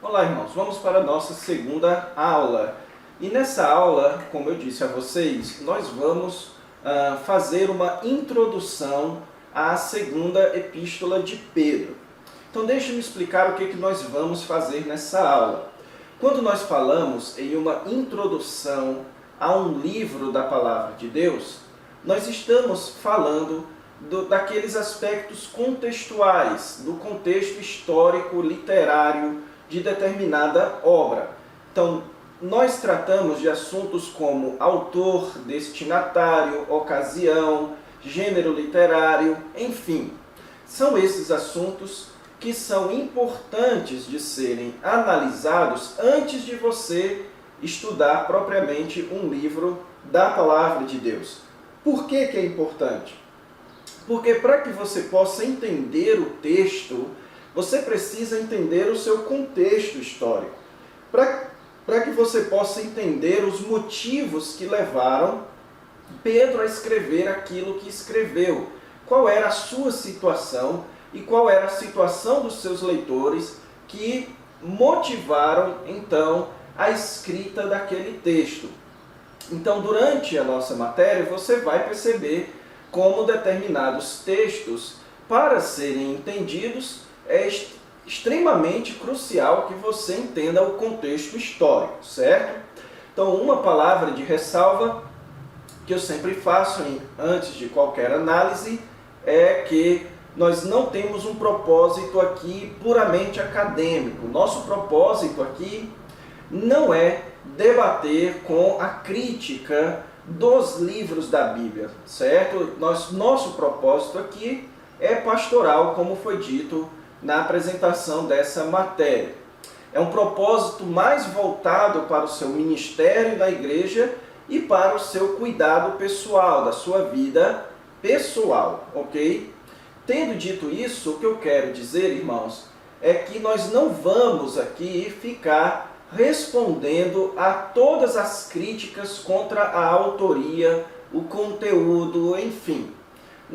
Olá, irmãos, vamos para a nossa segunda aula. E nessa aula, como eu disse a vocês, nós vamos fazer uma introdução à segunda epístola de Pedro. Então deixe-me explicar o que nós vamos fazer nessa aula. Quando nós falamos em uma introdução a um livro da Palavra de Deus, nós estamos falando daqueles aspectos contextuais, do contexto histórico, literário de determinada obra. Então, nós tratamos de assuntos como autor, destinatário, ocasião, gênero literário, enfim. São esses assuntos que são importantes de serem analisados antes de você estudar propriamente um livro da Palavra de Deus. Por que é importante? Porque para que você possa entender o texto, você precisa entender o seu contexto histórico. Para que você possa entender os motivos que levaram Pedro a escrever aquilo que escreveu. Qual era a sua situação e qual era a situação dos seus leitores que motivaram, então, a escrita daquele texto. Então, durante a nossa matéria, você vai perceber como determinados textos, para serem entendidos, é extremamente crucial que você entenda o contexto histórico, certo? Então, uma palavra de ressalva que eu sempre faço antes de qualquer análise é que nós não temos um propósito aqui puramente acadêmico. Nosso propósito aqui não é debater com a crítica dos livros da Bíblia, certo? Nosso propósito aqui é pastoral, como foi dito na apresentação dessa matéria. É um propósito mais voltado para o seu ministério na igreja e para o seu cuidado pessoal, da sua vida pessoal, ok? Tendo dito isso, o que eu quero dizer, irmãos, é que nós não vamos aqui ficar respondendo a todas as críticas contra a autoria, o conteúdo, enfim.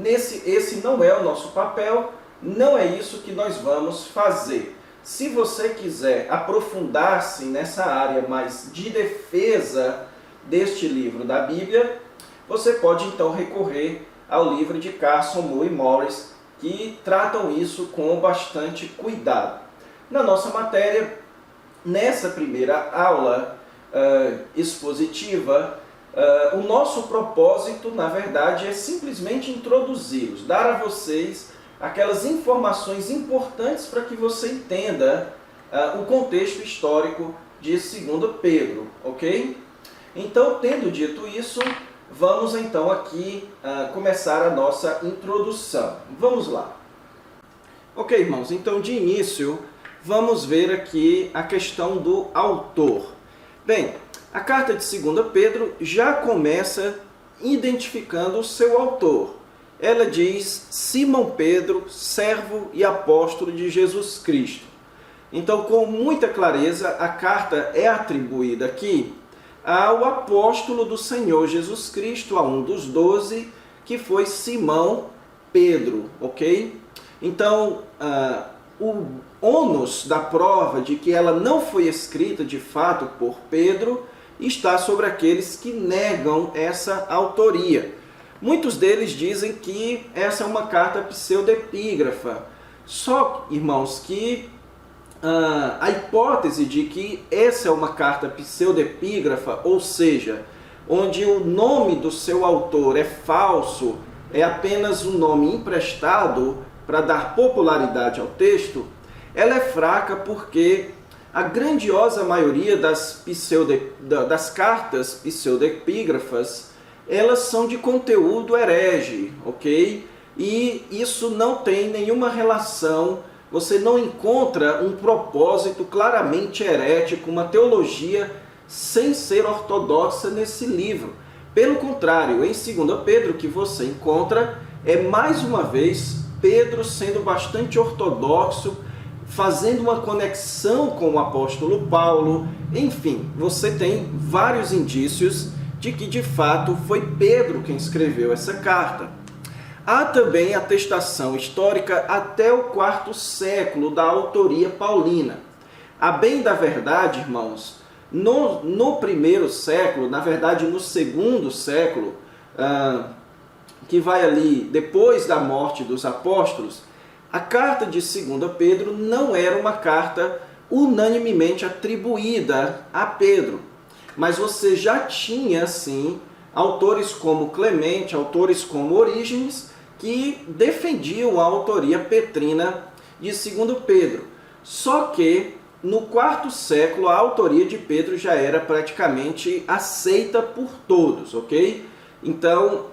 Esse não é o nosso papel, não é isso que nós vamos fazer. Se você quiser aprofundar-se nessa área mais de defesa deste livro da Bíblia, você pode então recorrer ao livro de Carson, Moore e Morris, que tratam isso com bastante cuidado. Na nossa matéria, nessa primeira aula expositiva, o nosso propósito, na verdade, é simplesmente introduzi-los, dar a vocês aquelas informações importantes para que você entenda o contexto histórico de 2 Pedro, ok? Então, tendo dito isso, vamos então aqui começar a nossa introdução. Vamos lá. Ok, irmãos, então de início, vamos ver aqui a questão do autor. Bem, a carta de 2 Pedro já começa identificando o seu autor. Ela diz: Simão Pedro, servo e apóstolo de Jesus Cristo. Então, com muita clareza, a carta é atribuída aqui ao apóstolo do Senhor Jesus Cristo, a um dos 12, que foi Simão Pedro, ok? Então, o ônus da prova de que ela não foi escrita de fato por Pedro está sobre aqueles que negam essa autoria. Muitos deles dizem que essa é uma carta pseudepígrafa. Só, irmãos, que a hipótese de que essa é uma carta pseudepígrafa, ou seja, onde o nome do seu autor é falso, é apenas um nome emprestado para dar popularidade ao texto, ela é fraca porque a grandiosa maioria das cartas pseudepígrafas, elas são de conteúdo herege, ok? E isso não tem nenhuma relação, você não encontra um propósito claramente herético, uma teologia sem ser ortodoxa nesse livro. Pelo contrário, em 2 Pedro, o que você encontra é, mais uma vez, Pedro sendo bastante ortodoxo, fazendo uma conexão com o apóstolo Paulo. Enfim, você tem vários indícios de que, de fato, foi Pedro quem escreveu essa carta. Há também atestação histórica até o 4º século da autoria paulina. A bem da verdade, irmãos, no primeiro século, na verdade no segundo século, que vai ali depois da morte dos apóstolos, a carta de 2 Pedro não era uma carta unanimemente atribuída a Pedro, mas você já tinha, sim, autores como Clemente, autores como Orígenes, que defendiam a autoria petrina de 2 Pedro. Só que no quarto século a autoria de Pedro já era praticamente aceita por todos, ok? Então,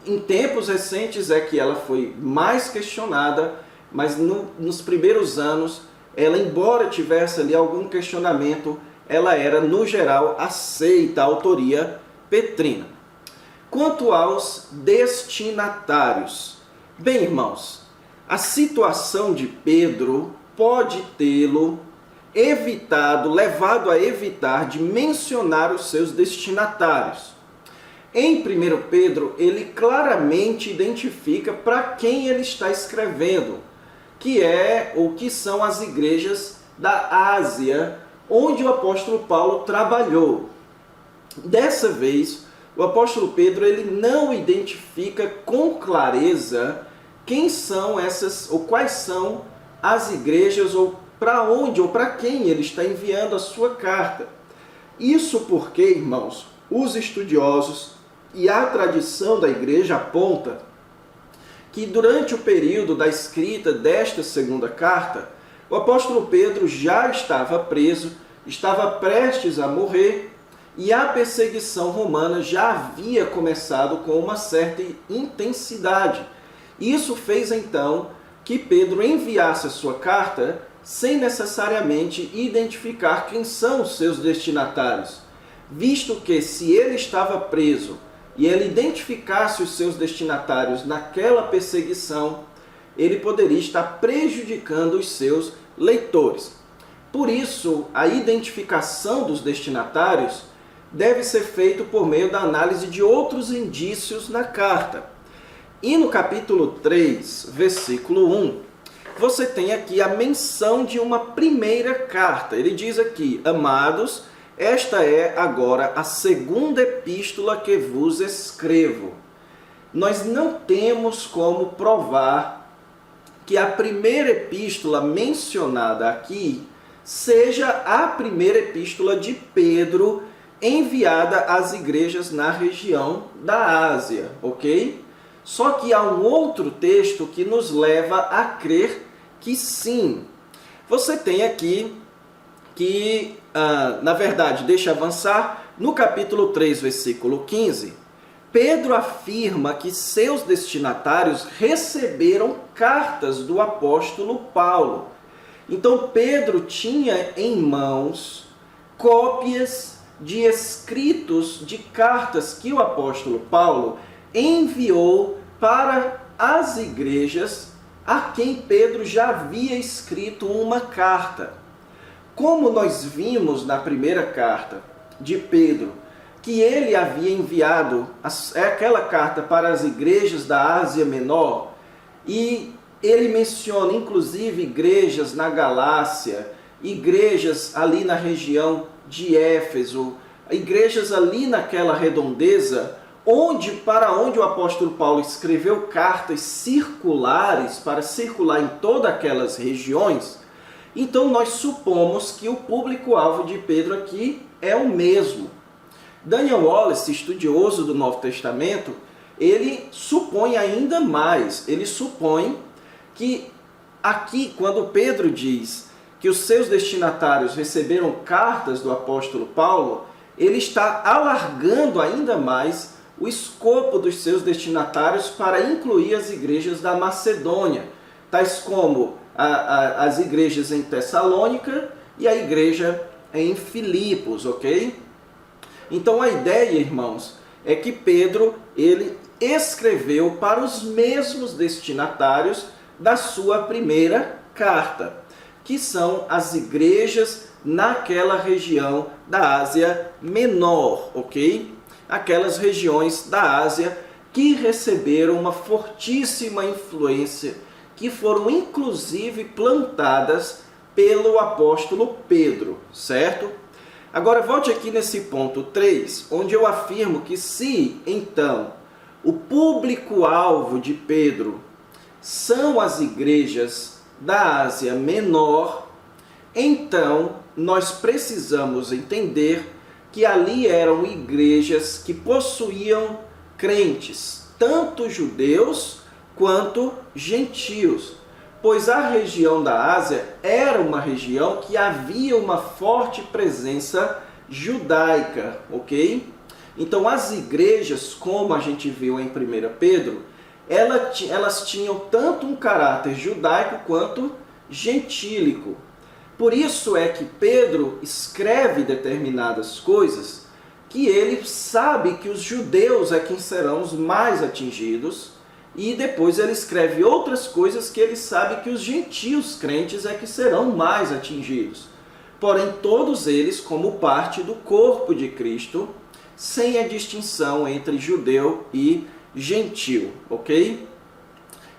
em tempos recentes é que ela foi mais questionada, mas nos primeiros anos, ela, embora tivesse ali algum questionamento, ela era, no geral, aceita a autoria petrina. Quanto aos destinatários, bem, irmãos, a situação de Pedro pode tê-lo levado a evitar de mencionar os seus destinatários. Em 1 Pedro, ele claramente identifica para quem ele está escrevendo, que são as igrejas da Ásia, onde o apóstolo Paulo trabalhou. Dessa vez, o apóstolo Pedro ele não identifica com clareza quem são essas, ou quais são as igrejas, ou para onde ou para quem ele está enviando a sua carta. Isso porque, irmãos, os estudiosos e a tradição da igreja aponta que durante o período da escrita desta segunda carta, o apóstolo Pedro já estava preso, estava prestes a morrer, e a perseguição romana já havia começado com uma certa intensidade. Isso fez então que Pedro enviasse a sua carta sem necessariamente identificar quem são os seus destinatários, visto que se ele estava preso e ele identificasse os seus destinatários naquela perseguição, ele poderia estar prejudicando os seus leitores. Por isso, a identificação dos destinatários deve ser feita por meio da análise de outros indícios na carta. E no capítulo 3, versículo 1, você tem aqui a menção de uma primeira carta. Ele diz aqui: amados, esta é agora a segunda epístola que vos escrevo. Nós não temos como provar que a primeira epístola mencionada aqui seja a primeira epístola de Pedro enviada às igrejas na região da Ásia, ok? Só que há um outro texto que nos leva a crer que sim. Você tem aqui que, na verdade, deixa avançar, no capítulo 3, versículo 15, Pedro afirma que seus destinatários receberam cartas do apóstolo Paulo. Então, Pedro tinha em mãos cópias de escritos de cartas que o apóstolo Paulo enviou para as igrejas a quem Pedro já havia escrito uma carta. Como nós vimos na primeira carta de Pedro, que ele havia enviado aquela carta para as igrejas da Ásia Menor, e ele menciona inclusive igrejas na Galácia, igrejas ali na região de Éfeso, igrejas ali naquela redondeza, para onde o apóstolo Paulo escreveu cartas circulares para circular em todas aquelas regiões. Então nós supomos que o público-alvo de Pedro aqui é o mesmo. Daniel Wallace, estudioso do Novo Testamento, ele supõe ainda mais. Ele supõe que aqui, quando Pedro diz que os seus destinatários receberam cartas do apóstolo Paulo, ele está alargando ainda mais o escopo dos seus destinatários para incluir as igrejas da Macedônia, tais como as igrejas em Tessalônica e a igreja em Filipos, ok? Então a ideia, irmãos, é que Pedro ele escreveu para os mesmos destinatários da sua primeira carta, que são as igrejas naquela região da Ásia Menor, ok? Aquelas regiões da Ásia que receberam uma fortíssima influência, que foram inclusive plantadas pelo apóstolo Pedro, certo? Agora volte aqui nesse ponto 3, onde eu afirmo que se, então, o público-alvo de Pedro são as igrejas da Ásia Menor, então nós precisamos entender que ali eram igrejas que possuíam crentes, tanto judeus quanto gentios, pois a região da Ásia era uma região que havia uma forte presença judaica, ok? Então as igrejas, como a gente viu em 1 Pedro, elas tinham tanto um caráter judaico quanto gentílico. Por isso é que Pedro escreve determinadas coisas que ele sabe que os judeus é quem serão os mais atingidos, e depois ele escreve outras coisas que ele sabe que os gentios crentes é que serão mais atingidos. Porém, todos eles como parte do corpo de Cristo, sem a distinção entre judeu e gentil, ok?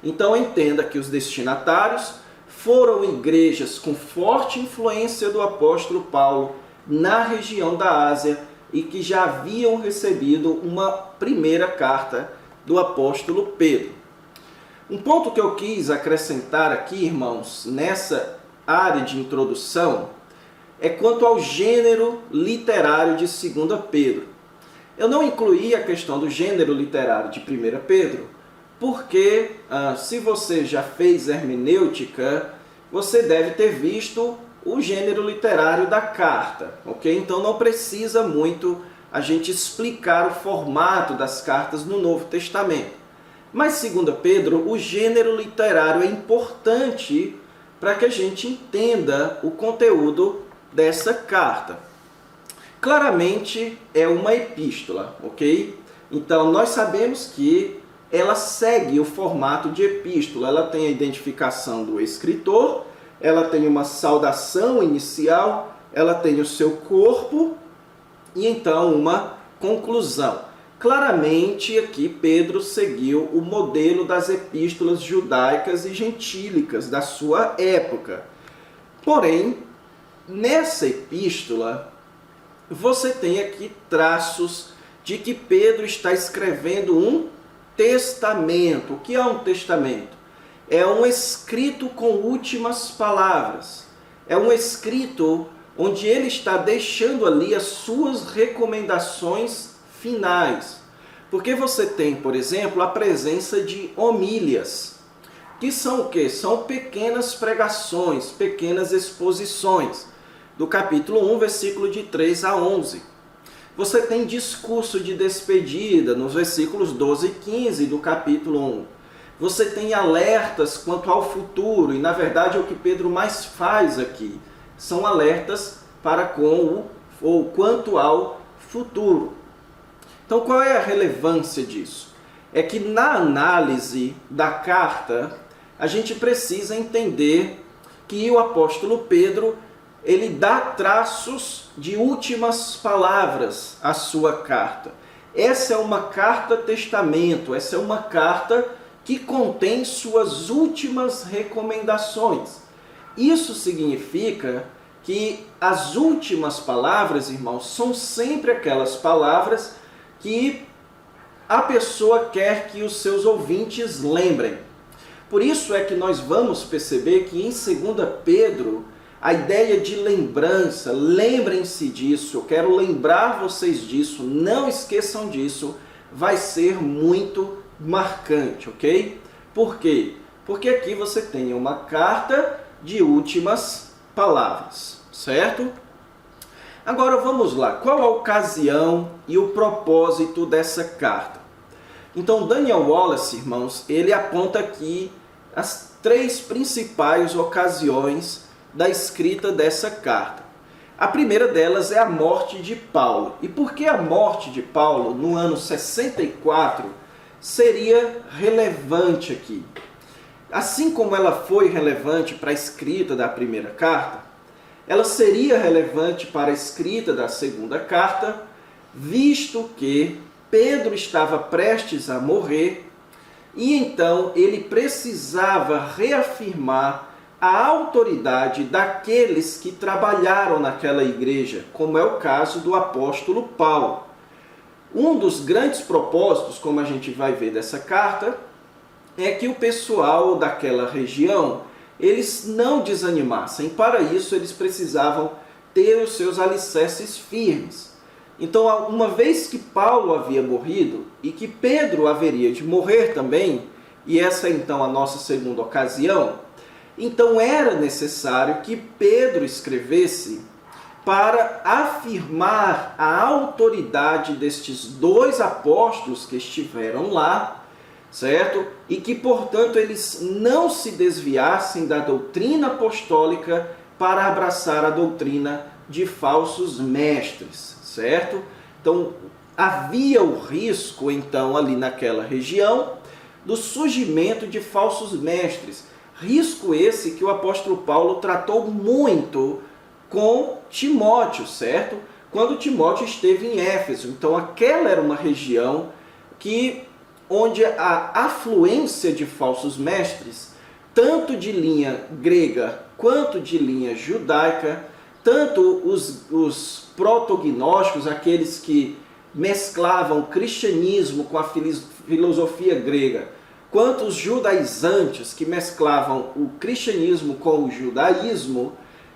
Então entenda que os destinatários foram igrejas com forte influência do apóstolo Paulo na região da Ásia e que já haviam recebido uma primeira carta do apóstolo Pedro. Um ponto que eu quis acrescentar aqui, irmãos, nessa área de introdução, é quanto ao gênero literário de 2 Pedro. Eu não incluí a questão do gênero literário de 1 Pedro, porque se você já fez hermenêutica, você deve ter visto o gênero literário da carta, ok? Então não precisa muito a gente explicar o formato das cartas no Novo Testamento. Mas, 2 Pedro, o gênero literário é importante para que a gente entenda o conteúdo dessa carta. Claramente é uma epístola, ok? Então nós sabemos que ela segue o formato de epístola. Ela tem a identificação do escritor, ela tem uma saudação inicial, ela tem o seu corpo e então uma conclusão. Claramente aqui Pedro seguiu o modelo das epístolas judaicas e gentílicas da sua época. Porém, nessa epístola, você tem aqui traços de que Pedro está escrevendo um testamento. O que é um testamento? É um escrito com últimas palavras. É um escrito onde ele está deixando ali as suas recomendações finais. Porque você tem, por exemplo, a presença de homílias, que são o quê? São pequenas pregações, pequenas exposições, do capítulo 1, versículo de 3 a 11. Você tem discurso de despedida nos versículos 12 e 15 do capítulo 1. Você tem alertas quanto ao futuro, e na verdade é o que Pedro mais faz aqui. São alertas para quanto ao futuro. Então qual é a relevância disso? É que na análise da carta, a gente precisa entender que o apóstolo Pedro, ele dá traços de últimas palavras à sua carta. Essa é uma carta testamento, essa é uma carta que contém suas últimas recomendações. Isso significa que as últimas palavras, irmãos, são sempre aquelas palavras que a pessoa quer que os seus ouvintes lembrem. Por isso é que nós vamos perceber que em 2 Pedro, a ideia de lembrança, lembrem-se disso, eu quero lembrar vocês disso, não esqueçam disso, vai ser muito marcante, ok? Por quê? Porque aqui você tem uma carta de últimas palavras, certo? Agora vamos lá, qual a ocasião e o propósito dessa carta? Então Daniel Wallace, irmãos, ele aponta aqui as 3 principais ocasiões da escrita dessa carta. A primeira delas é a morte de Paulo. E por que a morte de Paulo, no ano 64, seria relevante aqui? Assim como ela foi relevante para a escrita da primeira carta, ela seria relevante para a escrita da segunda carta, visto que Pedro estava prestes a morrer e então ele precisava reafirmar a autoridade daqueles que trabalharam naquela igreja, como é o caso do apóstolo Paulo. Um dos grandes propósitos, como a gente vai ver dessa carta, é que o pessoal daquela região, eles não desanimassem. Para isso, eles precisavam ter os seus alicerces firmes. Então, uma vez que Paulo havia morrido e que Pedro haveria de morrer também, e essa é então a nossa segunda ocasião, então era necessário que Pedro escrevesse para afirmar a autoridade destes dois apóstolos que estiveram lá, certo? E que, portanto, eles não se desviassem da doutrina apostólica para abraçar a doutrina de falsos mestres, certo? Então, havia o risco, então, ali naquela região, do surgimento de falsos mestres. Risco esse que o apóstolo Paulo tratou muito com Timóteo, certo? Quando Timóteo esteve em Éfeso. Então, aquela era uma região onde a afluência de falsos mestres, tanto de linha grega quanto de linha judaica, tanto os protognósticos, aqueles que mesclavam o cristianismo com a filosofia grega, quanto os judaizantes, que mesclavam o cristianismo com o judaísmo,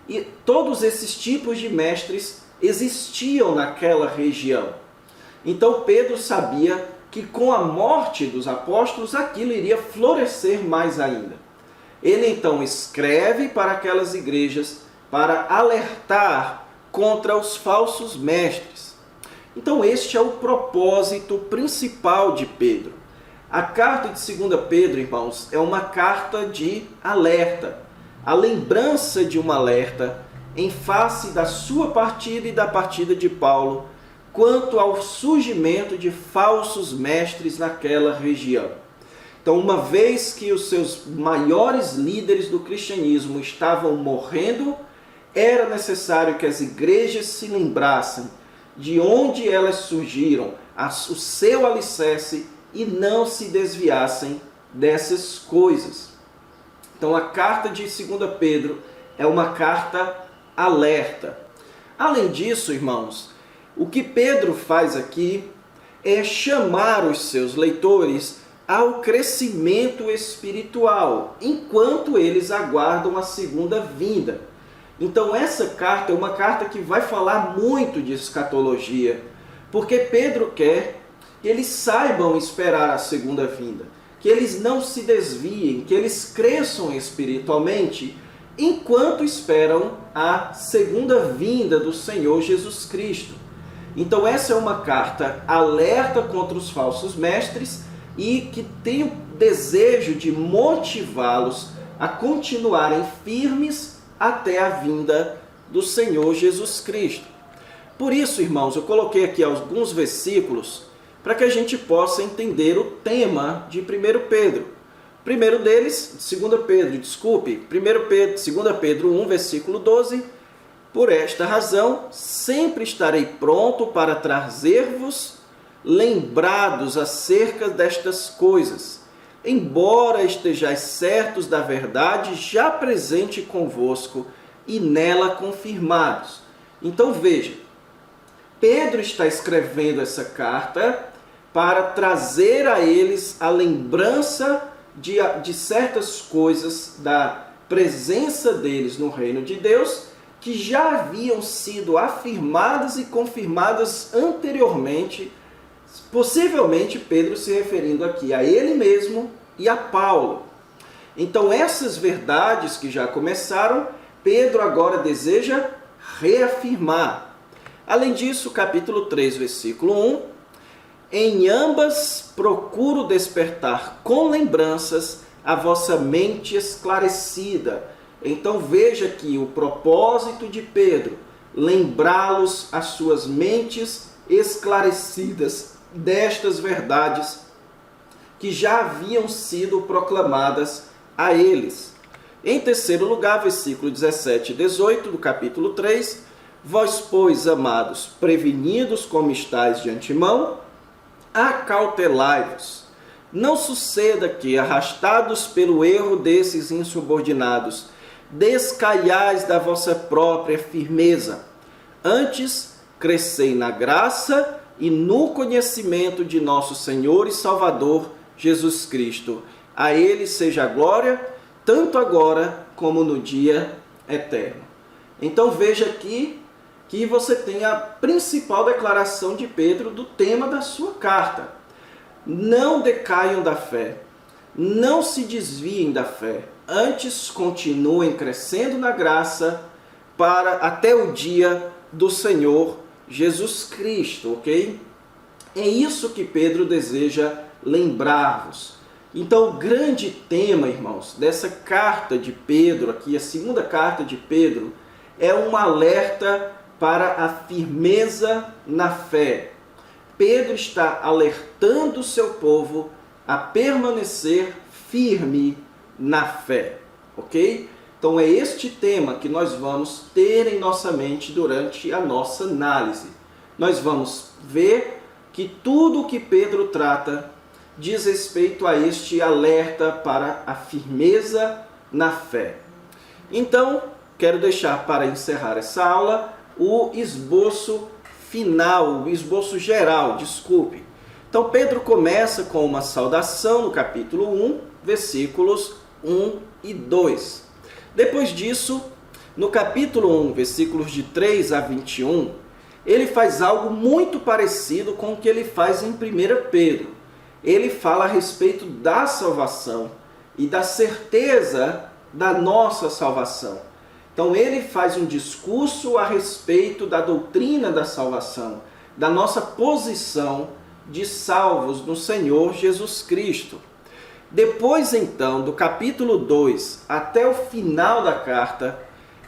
e todos esses tipos de mestres existiam naquela região. Então Pedro sabia que com a morte dos apóstolos aquilo iria florescer mais ainda. Ele então escreve para aquelas igrejas para alertar contra os falsos mestres. Então este é o propósito principal de Pedro. A carta de 2 Pedro, irmãos, é uma carta de alerta. A lembrança de um alerta em face da sua partida e da partida de Paulo, quanto ao surgimento de falsos mestres naquela região. Então, uma vez que os seus maiores líderes do cristianismo estavam morrendo, era necessário que as igrejas se lembrassem de onde elas surgiram, o seu alicerce, e não se desviassem dessas coisas. Então, a carta de 2 Pedro é uma carta alerta. Além disso, irmãos, o que Pedro faz aqui é chamar os seus leitores ao crescimento espiritual, enquanto eles aguardam a segunda vinda. Então essa carta é uma carta que vai falar muito de escatologia, porque Pedro quer que eles saibam esperar a segunda vinda, que eles não se desviem, que eles cresçam espiritualmente, enquanto esperam a segunda vinda do Senhor Jesus Cristo. Então essa é uma carta alerta contra os falsos mestres e que tem o desejo de motivá-los a continuarem firmes até a vinda do Senhor Jesus Cristo. Por isso, irmãos, eu coloquei aqui alguns versículos para que a gente possa entender o tema de 1 Pedro. Primeiro deles, 2 Pedro 1, versículo 12. Por esta razão, sempre estarei pronto para trazer-vos lembrados acerca destas coisas, embora estejais certos da verdade já presente convosco e nela confirmados. Então veja, Pedro está escrevendo essa carta para trazer a eles a lembrança de certas coisas da presença deles no reino de Deus, que já haviam sido afirmadas e confirmadas anteriormente, possivelmente Pedro se referindo aqui a ele mesmo e a Paulo. Então essas verdades que já começaram, Pedro agora deseja reafirmar. Além disso, capítulo 3, versículo 1, em ambas procuro despertar com lembranças a vossa mente esclarecida. Então veja que o propósito de Pedro, lembrá-los as suas mentes esclarecidas destas verdades que já haviam sido proclamadas a eles. Em terceiro lugar, versículo 17 e 18 do capítulo 3, vós, pois, amados, prevenidos como estáis de antemão, acautelai-vos. Não suceda que, arrastados pelo erro desses insubordinados, descaiais da vossa própria firmeza. Antes, crescei na graça e no conhecimento de nosso Senhor e Salvador Jesus Cristo. A Ele seja a glória, tanto agora como no dia eterno. Então veja aqui que você tem a principal declaração de Pedro do tema da sua carta. Não decaiam da fé, não se desviem da fé, antes continuem crescendo na graça para até o dia do Senhor Jesus Cristo, ok? É isso que Pedro deseja lembrar-vos. Então, o grande tema, irmãos, dessa carta de Pedro, aqui a segunda carta de Pedro, é um alerta para a firmeza na fé. Pedro está alertando o seu povo a permanecer firme na fé, ok? Então é este tema que nós vamos ter em nossa mente durante a nossa análise. Nós vamos ver que tudo o que Pedro trata diz respeito a este alerta para a firmeza na fé. Então, quero deixar para encerrar essa aula o esboço final, o esboço geral, desculpe. Então, Pedro começa com uma saudação no capítulo 1, versículos 1 e 2. Depois disso, no capítulo 1, versículos de 3 a 21, ele faz algo muito parecido com o que ele faz em 1 Pedro. Ele fala a respeito da salvação e da certeza da nossa salvação. Então ele faz um discurso a respeito da doutrina da salvação, da nossa posição de salvos no Senhor Jesus Cristo. Depois então, do capítulo 2 até o final da carta,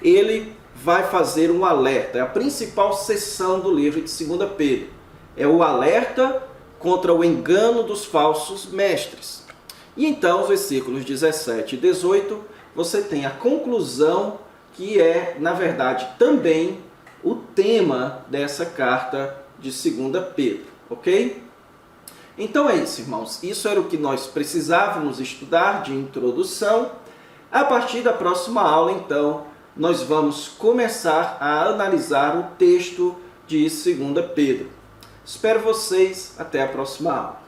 ele vai fazer um alerta. É a principal seção do livro de 2 Pedro. É o alerta contra o engano dos falsos mestres. E então, os versículos 17 e 18, você tem a conclusão que é, na verdade, também o tema dessa carta de 2 Pedro, ok? Então é isso, irmãos. Isso era o que nós precisávamos estudar de introdução. A partir da próxima aula, então, nós vamos começar a analisar o texto de 2 Pedro. Espero vocês até a próxima aula.